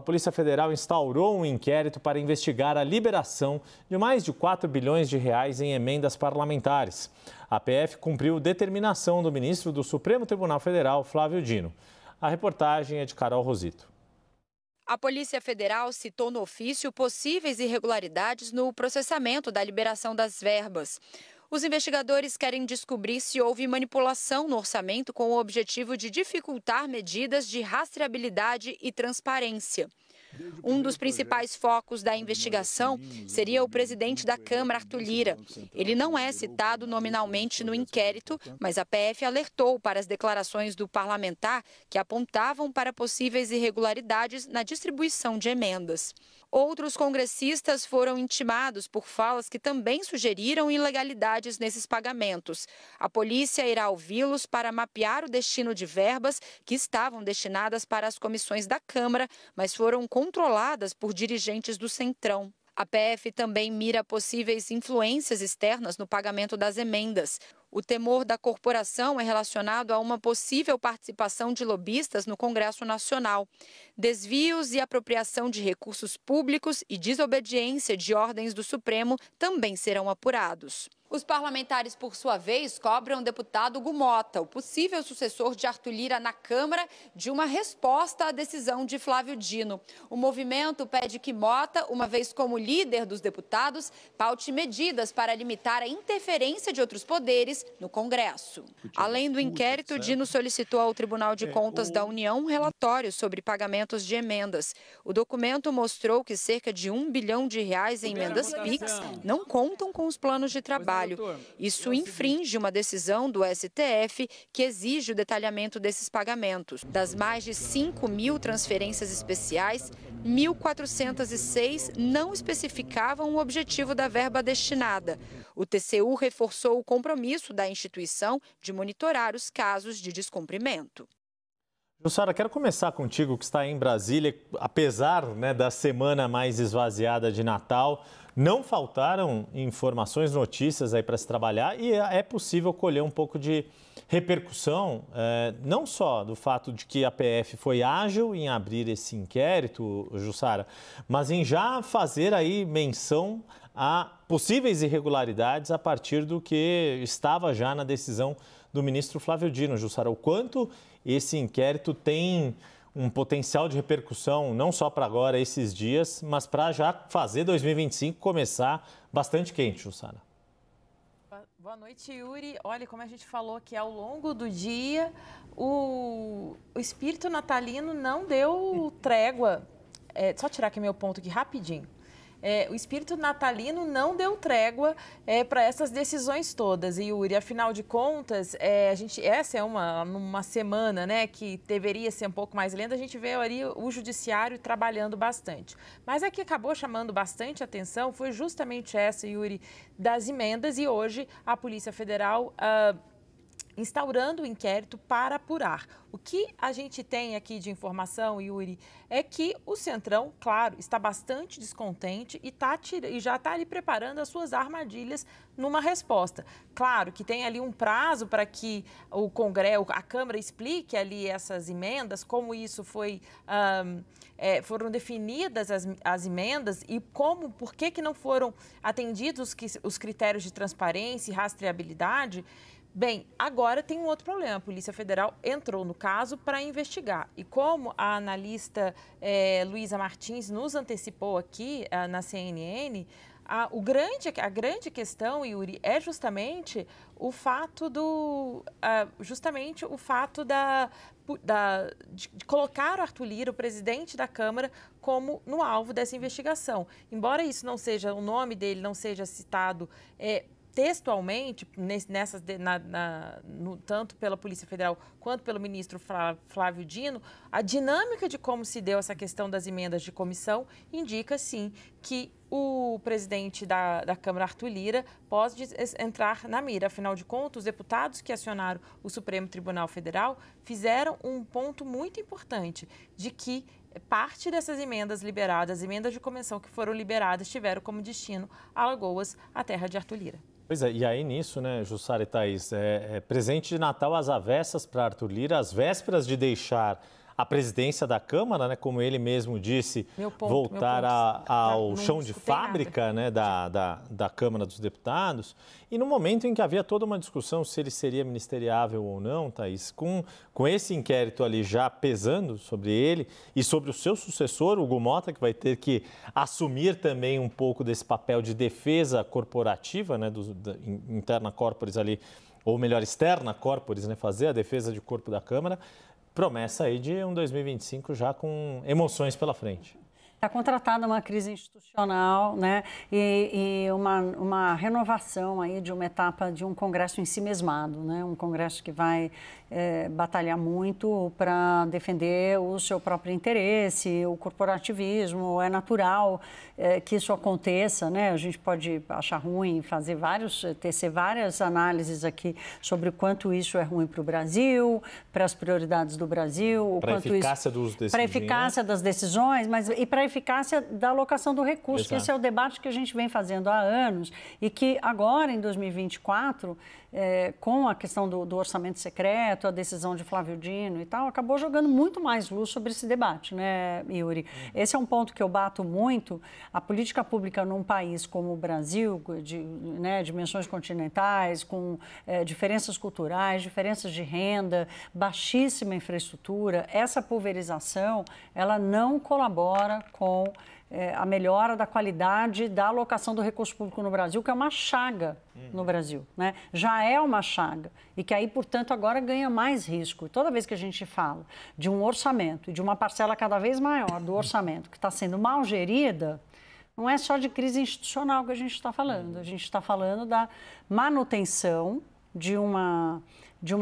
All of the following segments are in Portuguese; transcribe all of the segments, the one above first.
Polícia Federal instaurou um inquérito para investigar a liberação de mais de 4 bilhões de reais em emendas parlamentares. A PF cumpriu determinação do ministro do Supremo Tribunal Federal, Flávio Dino. A reportagem é de Carol Rosito. A Polícia Federal citou no ofício possíveis irregularidades no processamento da liberação das verbas. Os investigadores querem descobrir se houve manipulação no orçamento com o objetivo de dificultar medidas de rastreabilidade e transparência. Um dos principais focos da investigação seria o presidente da Câmara, Arthur Lira. Ele não é citado nominalmente no inquérito, mas a PF alertou para as declarações do parlamentar que apontavam para possíveis irregularidades na distribuição de emendas. Outros congressistas foram intimados por falas que também sugeriram ilegalidades nesses pagamentos. A polícia irá ouvi-los para mapear o destino de verbas que estavam destinadas para as comissões da Câmara, mas foram controladas por dirigentes do Centrão. A PF também mira possíveis influências externas no pagamento das emendas. O temor da corporação é relacionado a uma possível participação de lobistas no Congresso Nacional. Desvios e apropriação de recursos públicos e desobediência de ordens do Supremo também serão apurados. Os parlamentares, por sua vez, cobram o deputado Hugo Mota, o possível sucessor de Arthur Lira na Câmara, de uma resposta à decisão de Flávio Dino. O movimento pede que Mota, uma vez como líder dos deputados, paute medidas para limitar a interferência de outros poderes no Congresso. Além do inquérito, Dino solicitou ao Tribunal de Contas da União um relatório sobre pagamentos de emendas. O documento mostrou que cerca de R$1 bilhão em emendas PIX não contam com os planos de trabalho. Isso infringe uma decisão do STF que exige o detalhamento desses pagamentos. Das mais de 5.000 transferências especiais, 1.406 não especificavam o objetivo da verba destinada. O TCU reforçou o compromisso da instituição de monitorar os casos de descumprimento. Jussara, quero começar contigo, que está em Brasília. Apesar, da semana mais esvaziada de Natal, não faltaram informações, notícias aí para se trabalhar e é possível colher um pouco de repercussão, não só do fato de que a PF foi ágil em abrir esse inquérito, Jussara, mas em já fazer aí menção a possíveis irregularidades a partir do que estava já na decisão do ministro Flávio Dino. Jussara, o quanto esse inquérito tem um potencial de repercussão, não só para agora, esses dias, mas para já fazer 2025 começar bastante quente, Jussara. Boa noite, Yuri. Olha, como a gente falou que ao longo do dia, o espírito natalino não deu trégua. Só tirar aqui meu ponto aqui rapidinho. O espírito natalino não deu trégua para essas decisões todas, Yuri. Afinal de contas, essa é uma semana, que deveria ser um pouco mais lenta. A gente vê ali o judiciário trabalhando bastante. Mas a que acabou chamando bastante atenção foi justamente essa, Yuri, das emendas. E hoje a Polícia Federal instaurando o inquérito para apurar. O que a gente tem aqui de informação, Yuri, é que o Centrão, claro, está bastante descontente e já está ali preparando as suas armadilhas numa resposta. Claro que tem ali um prazo para que o Congresso, a Câmara explique ali essas emendas, como isso foram definidas as emendas e por que não foram atendidos os critérios de transparência e rastreabilidade. Bem, agora tem um outro problema. A Polícia Federal entrou no caso para investigar. E como a analista Luísa Martins nos antecipou aqui na CNN, a grande questão, Yuri, é justamente o fato de colocar o Arthur Lira, o presidente da Câmara, como no alvo dessa investigação. Embora isso não seja, o nome dele não seja citado textualmente, tanto pela Polícia Federal quanto pelo ministro Flávio Dino, a dinâmica de como se deu essa questão das emendas de comissão indica, sim, que o presidente da Câmara, Arthur Lira, pode entrar na mira. Afinal de contas, os deputados que acionaram o Supremo Tribunal Federal fizeram um ponto muito importante de que parte dessas emendas liberadas, emendas de comissão que foram liberadas, tiveram como destino Alagoas, a terra de Arthur Lira. Pois é, e aí nisso, Jussara e Thaís, presente de Natal às avessas para Arthur Lira, às vésperas de deixar a presidência da Câmara, né, como ele mesmo disse, voltar ao chão de fábrica, né, da Câmara dos Deputados. E no momento em que havia toda uma discussão se ele seria ministeriável ou não, Thaís, com esse inquérito ali já pesando sobre ele e sobre o seu sucessor, Hugo Motta, que vai ter que assumir também um pouco desse papel de defesa corporativa, né, interna corporis ali, ou melhor, externa corporis, né, fazer a defesa de corpo da Câmara, promessa aí de um 2025 já com emoções pela frente. Está contratada uma crise institucional, né, e uma renovação aí de uma etapa de um Congresso ensimesmado, né, um Congresso que vai batalhar muito para defender o seu próprio interesse, o corporativismo. É natural que isso aconteça, né? A gente pode achar ruim, tecer várias análises aqui sobre o quanto isso é ruim para o Brasil, para as prioridades do Brasil, para a eficácia para a eficácia das decisões, mas e para a eficácia da alocação do recurso. Exato. Que esse é o debate que a gente vem fazendo há anos e que agora, em 2024, com a questão do orçamento secreto, a decisão de Flávio Dino e tal, acabou jogando muito mais luz sobre esse debate, né, Yuri? Esse é um ponto que eu bato muito. A política pública num país como o Brasil, né, dimensões continentais, com diferenças culturais, diferenças de renda, baixíssima infraestrutura, essa pulverização, ela não colabora com a melhora da qualidade da alocação do recurso público no Brasil, que é uma chaga no Brasil, né? Já é uma chaga e que aí, portanto, agora ganha mais risco. E toda vez que a gente fala de um orçamento e de uma parcela cada vez maior do orçamento que está sendo mal gerida, não é só de crise institucional que a gente está falando. A gente está falando da manutenção de uma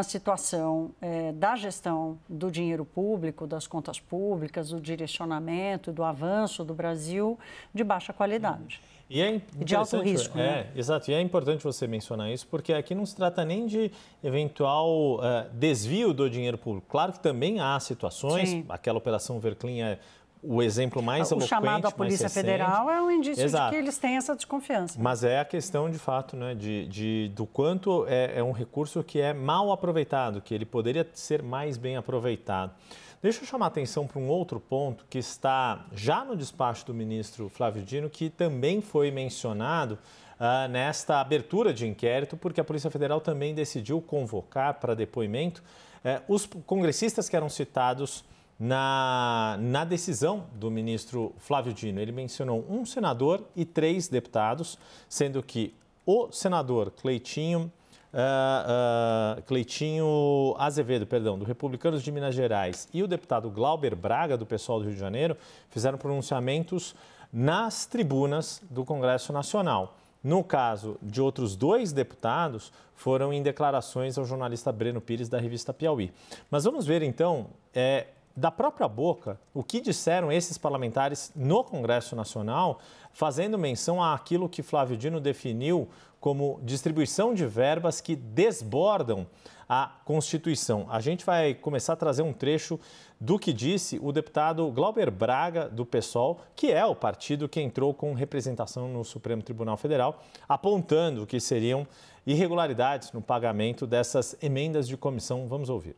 situação da gestão do dinheiro público, das contas públicas, do direcionamento, do avanço do Brasil de baixa qualidade. E de alto risco. Né? Exato, e é importante você mencionar isso, porque aqui não se trata nem de eventual desvio do dinheiro público. Claro que também há situações, sim. Aquela Operação Verclim é o exemplo mais eloquente, o chamado à Polícia Federal é um indício Exato. De que eles têm essa desconfiança. Mas é a questão, de fato, né, do quanto é um recurso que é mal aproveitado, que ele poderia ser mais bem aproveitado. Deixa eu chamar a atenção para um outro ponto que está já no despacho do ministro Flávio Dino, que também foi mencionado nesta abertura de inquérito, porque a Polícia Federal também decidiu convocar para depoimento os congressistas que eram citados na decisão do ministro Flávio Dino. Ele mencionou um senador e 3 deputados, sendo que o senador Cleitinho Azevedo, do Republicanos de Minas Gerais, e o deputado Glauber Braga, do PSOL do Rio de Janeiro, fizeram pronunciamentos nas tribunas do Congresso Nacional. No caso de outros 2 deputados, foram em declarações ao jornalista Breno Pires, da revista Piauí. Mas vamos ver, então, da própria boca, o que disseram esses parlamentares no Congresso Nacional, fazendo menção àquilo que Flávio Dino definiu como distribuição de verbas que desbordam a Constituição. A gente vai começar a trazer um trecho do que disse o deputado Glauber Braga, do PSOL, que é o partido que entrou com representação no Supremo Tribunal Federal, apontando que seriam irregularidades no pagamento dessas emendas de comissão. Vamos ouvir.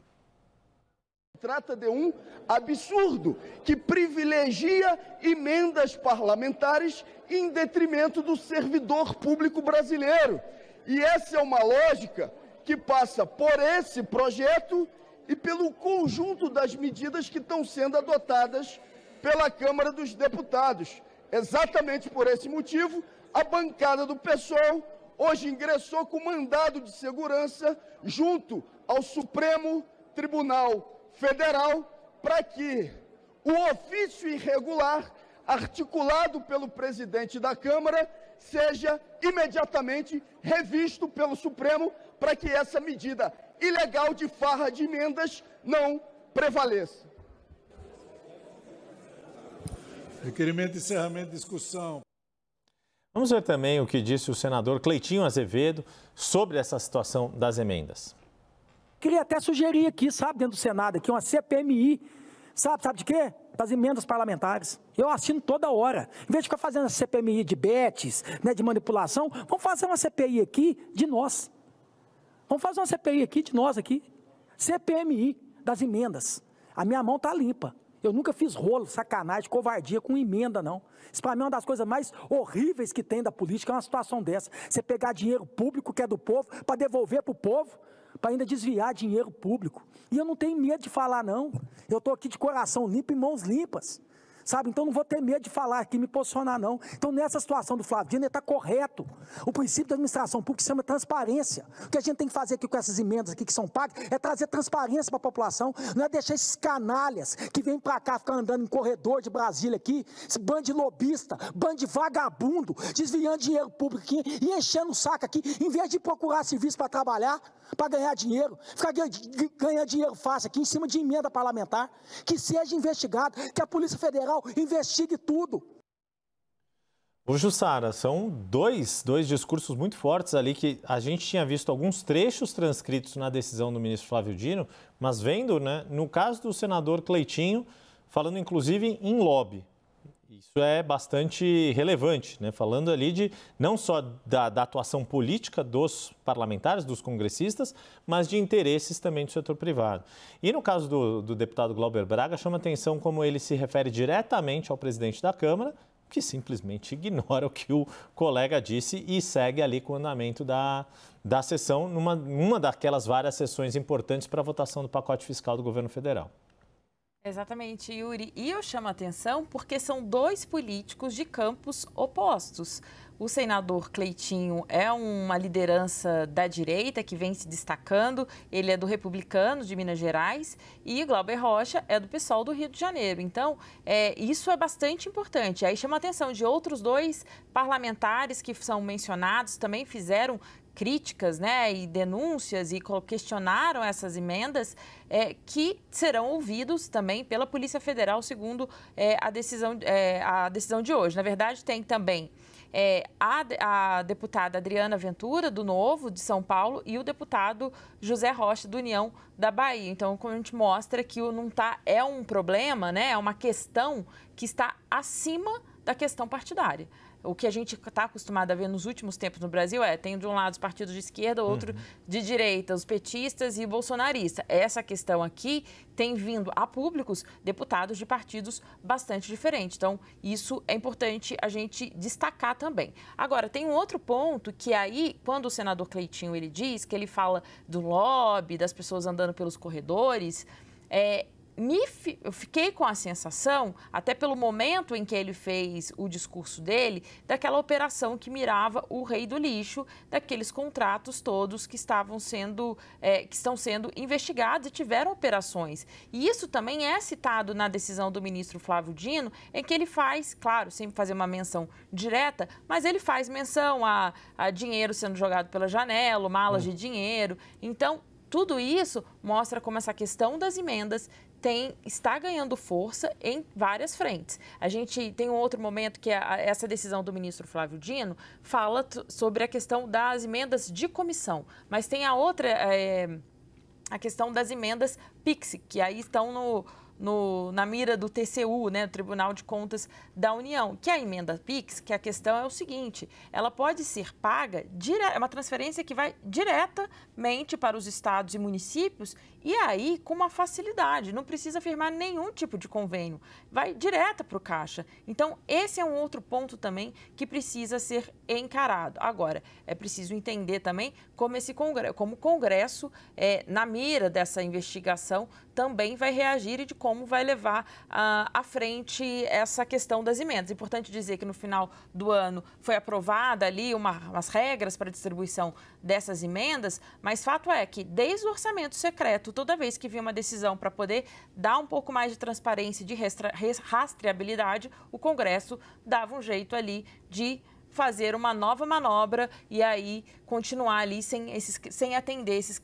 Trata de um absurdo que privilegia emendas parlamentares em detrimento do servidor público brasileiro. E essa é uma lógica que passa por esse projeto e pelo conjunto das medidas que estão sendo adotadas pela Câmara dos Deputados. Exatamente por esse motivo, a bancada do PSOL hoje ingressou com mandado de segurança junto ao Supremo Tribunal Federal para que o ofício irregular articulado pelo presidente da Câmara seja imediatamente revisto pelo Supremo para que essa medida ilegal de farra de emendas não prevaleça. Requerimento de encerramento de discussão. Vamos ver também o que disse o senador Cleitinho Azevedo sobre essa situação das emendas. Queria até sugerir aqui, sabe, dentro do Senado, aqui uma CPMI, sabe de quê? Das emendas parlamentares. Eu assino toda hora. Em vez de ficar fazendo a CPMI de betes, né, de manipulação, vamos fazer uma CPI aqui de nós. Vamos fazer uma CPI aqui de nós aqui. CPMI das emendas. A minha mão está limpa. Eu nunca fiz rolo, sacanagem, covardia com emenda, não. Isso para mim é uma das coisas mais horríveis que tem da política, é uma situação dessa. Você pegar dinheiro público que é do povo para devolver para o povo, para ainda desviar dinheiro público. E eu não tenho medo de falar, não. Eu estou aqui de coração limpo e mãos limpas. Sabe? Então não vou ter medo de falar aqui, me posicionar, não. Então nessa situação do Flávio Dino, ele está correto. O princípio da administração pública se chama transparência. O que a gente tem que fazer aqui com essas emendas aqui que são pagas é trazer transparência para a população, não é deixar esses canalhas que vêm para cá ficar andando em corredor de Brasília aqui, esse bando de lobista, bando de vagabundo, desviando dinheiro público aqui e enchendo o saco aqui, em vez de procurar serviço para trabalhar, para ganhar dinheiro, ficar ganhando dinheiro fácil aqui em cima de emenda parlamentar, que seja investigado, que a Polícia Federal investigue tudo. Ô Jussara, são dois discursos muito fortes ali que a gente tinha visto alguns trechos transcritos na decisão do ministro Flávio Dino, mas vendo, né, no caso do senador Cleitinho, falando inclusive em lobby. Isso é bastante relevante, né? Falando ali de não só da atuação política dos parlamentares, dos congressistas, mas de interesses também do setor privado. E no caso do deputado Glauber Braga, chama atenção como ele se refere diretamente ao presidente da Câmara, que simplesmente ignora o que o colega disse e segue ali com o andamento da sessão, numa daquelas várias sessões importantes para a votação do pacote fiscal do governo federal. Exatamente, Yuri. E eu chamo a atenção porque são dois políticos de campos opostos. O senador Cleitinho é uma liderança da direita que vem se destacando, ele é do Republicanos de Minas Gerais e Glauber Rocha é do PSOL do Rio de Janeiro. Então, isso é bastante importante. Aí chama a atenção de outros dois parlamentares que são mencionados, também fizeram críticas, né, e denúncias e questionaram essas emendas que serão ouvidos também pela Polícia Federal, segundo a decisão de hoje. Na verdade, tem também a deputada Adriana Ventura, do Novo, de São Paulo, e o deputado José Rocha, do União da Bahia. Então, como a gente mostra que é um problema, né, é uma questão que está acima da questão partidária. O que a gente está acostumado a ver nos últimos tempos no Brasil tem de um lado os partidos de esquerda, outro de direita, os petistas e bolsonaristas. Essa questão aqui tem vindo a públicos deputados de partidos bastante diferentes. Então, isso é importante a gente destacar também. Agora, tem um outro ponto que aí, quando o senador Cleitinho ele diz que ele fala do lobby, das pessoas andando pelos corredores, eu fiquei com a sensação, até pelo momento em que ele fez o discurso dele, daquela operação que mirava o rei do lixo, daqueles contratos todos que estão sendo investigados e tiveram operações. E isso também é citado na decisão do ministro Flávio Dino, em que ele faz, claro, sem fazer uma menção direta, mas ele faz menção a dinheiro sendo jogado pela janela, malas de dinheiro. Então, tudo isso mostra como essa questão das emendas está ganhando força em várias frentes. A gente tem um outro momento que essa decisão do ministro Flávio Dino fala sobre a questão das emendas de comissão, mas tem a outra, a questão das emendas PIX, que aí estão na mira do TCU, né, do Tribunal de Contas da União, que é a emenda PIX, que a questão é o seguinte, ela pode ser paga, é uma transferência que vai diretamente para os estados e municípios e aí com uma facilidade, não precisa firmar nenhum tipo de convênio, vai direto para o Caixa. Então, esse é um outro ponto também que precisa ser encarado. Agora, é preciso entender também como o Congresso, na mira dessa investigação, também vai reagir e de como vai levar à frente essa questão das emendas. É importante dizer que no final do ano foi aprovada ali umas regras para a distribuição dessas emendas, mas fato é que desde o orçamento secreto, toda vez que vinha uma decisão para poder dar um pouco mais de transparência e de rastreabilidade, o Congresso dava um jeito ali de fazer uma nova manobra e aí continuar ali sem atender esses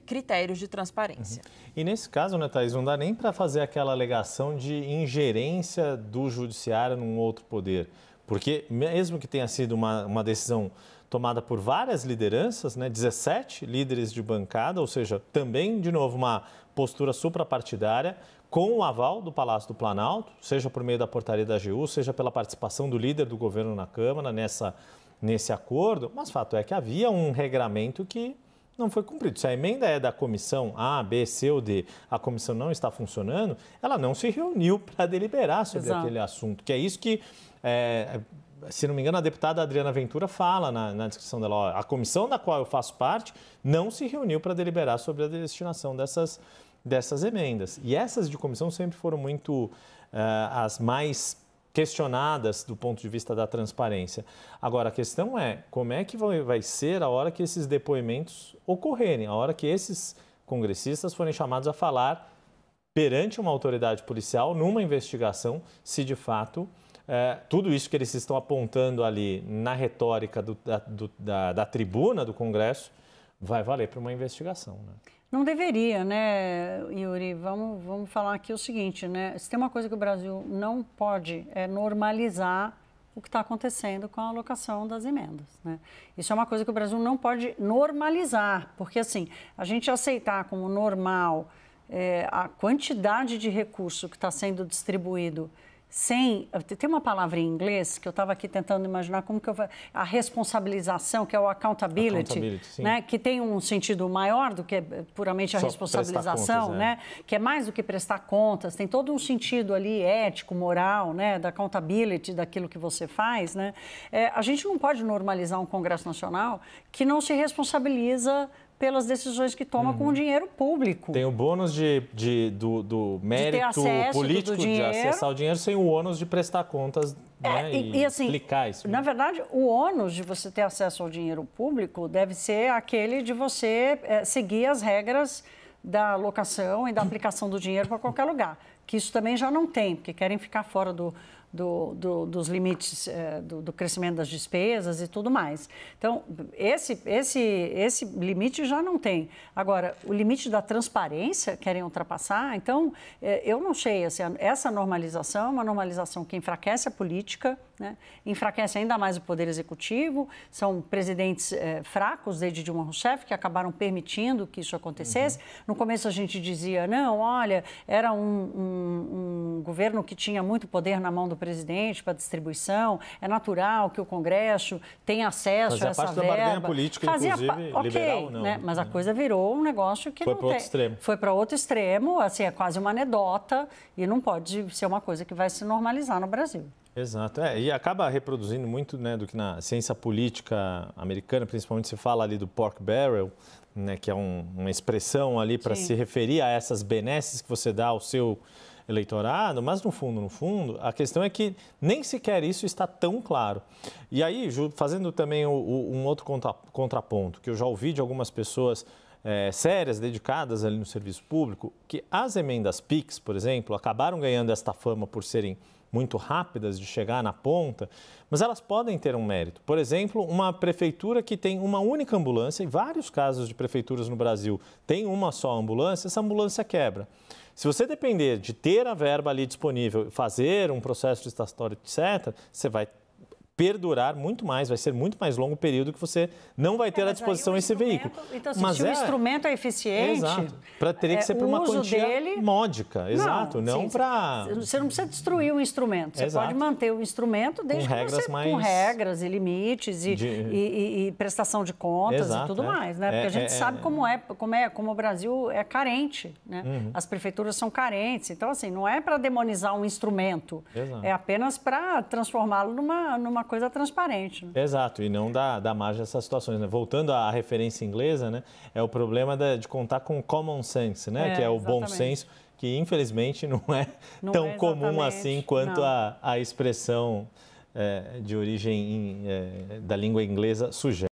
critérios de transparência. E nesse caso, né, Thaís, não dá nem para fazer aquela alegação de ingerência do judiciário num outro poder, porque mesmo que tenha sido uma decisão tomada por várias lideranças, né, 17 líderes de bancada, ou seja, também, de novo, uma postura suprapartidária, com o aval do Palácio do Planalto, seja por meio da portaria da AGU, seja pela participação do líder do governo na Câmara nesse acordo, mas fato é que havia um regramento que não foi cumprido. Se a emenda é da comissão A, B, C ou D, a comissão não está funcionando, ela não se reuniu para deliberar sobre aquele assunto, que é isso que, se não me engano, a deputada Adriana Ventura fala na descrição dela, ó, a comissão da qual eu faço parte não se reuniu para deliberar sobre a destinação dessas emendas. E essas de comissão sempre foram muito as mais questionadas do ponto de vista da transparência. Agora, a questão é como é que vai ser a hora que esses depoimentos ocorrerem, a hora que esses congressistas forem chamados a falar perante uma autoridade policial numa investigação, se de fato tudo isso que eles estão apontando ali na retórica da tribuna do Congresso vai valer para uma investigação, né? Não deveria, né, Yuri? Vamos falar aqui o seguinte, né? Se tem uma coisa que o Brasil não pode é normalizar o que está acontecendo com a alocação das emendas, né? Isso é uma coisa que o Brasil não pode normalizar, porque assim, a gente aceitar como normal a quantidade de recurso que está sendo distribuído sem... Tem uma palavra em inglês que eu estava aqui tentando imaginar como que a responsabilização, que é o accountability, né? Que tem um sentido maior do que puramente a responsabilização, contas, né? Que é mais do que prestar contas, tem todo um sentido ali ético, moral, né? Da accountability, daquilo que você faz, né? A gente não pode normalizar um Congresso Nacional que não se responsabiliza pelas decisões que toma com o dinheiro público. Tem o bônus do mérito político de acessar o dinheiro sem o ônus de prestar contas, né, e assim, explicar isso. Na verdade, o ônus de você ter acesso ao dinheiro público deve ser aquele de você seguir as regras da alocação e da aplicação do dinheiro para qualquer lugar. Que isso também já não tem, porque querem ficar fora dos limites do crescimento das despesas e tudo mais. Então, esse limite já não tem. Agora, o limite da transparência querem ultrapassar. Então, eu não sei, assim, essa normalização é uma normalização que enfraquece a política, né? Enfraquece ainda mais o Poder Executivo. São presidentes fracos, desde Dilma Rousseff, que acabaram permitindo que isso acontecesse. No começo a gente dizia, não, olha, era um governo que tinha muito poder na mão do presidente para distribuição, é natural que o Congresso tenha acesso a essa verba. Fazia parte da barganha política, inclusive, liberal não. Né? Mas a coisa virou um negócio que foi para outro extremo. Foi para outro extremo, assim, é quase uma anedota e não pode ser uma coisa que vai se normalizar no Brasil. Exato, e acaba reproduzindo muito, né, do que na ciência política americana, principalmente se fala ali do pork barrel, né, que é uma expressão ali para se referir a essas benesses que você dá ao seu eleitorado, mas no fundo, a questão é que nem sequer isso está tão claro. E aí, fazendo também um outro contraponto, que eu já ouvi de algumas pessoas sérias, dedicadas ali no serviço público, que as emendas PIX, por exemplo, acabaram ganhando esta fama por serem muito rápidas de chegar na ponta, mas elas podem ter um mérito. Por exemplo, uma prefeitura que tem uma única ambulância, e vários casos de prefeituras no Brasil têm uma só ambulância, essa ambulância quebra. Se você depender de ter a verba ali disponível, fazer um processo licitatório, etc., você vai perdurar muito mais, vai ser muito mais longo o período que você não vai ter à disposição esse veículo. Então, se o instrumento é eficiente, teria que ser para uma quantia módica, não para... Você não precisa destruir o instrumento, você pode manter o instrumento desde com regras e limites e prestação de contas e tudo mais, né? Porque a gente sabe como o Brasil é carente, né? As prefeituras são carentes, então assim, não é para demonizar um instrumento, é apenas para transformá-lo numa coisa transparente. Né? Exato, e não dá margem a essas situações. Né? Voltando à referência inglesa, né? É o problema de contar com common sense, né? Que é o bom senso, que infelizmente não é tão comum assim quanto a expressão de origem da língua inglesa sugere.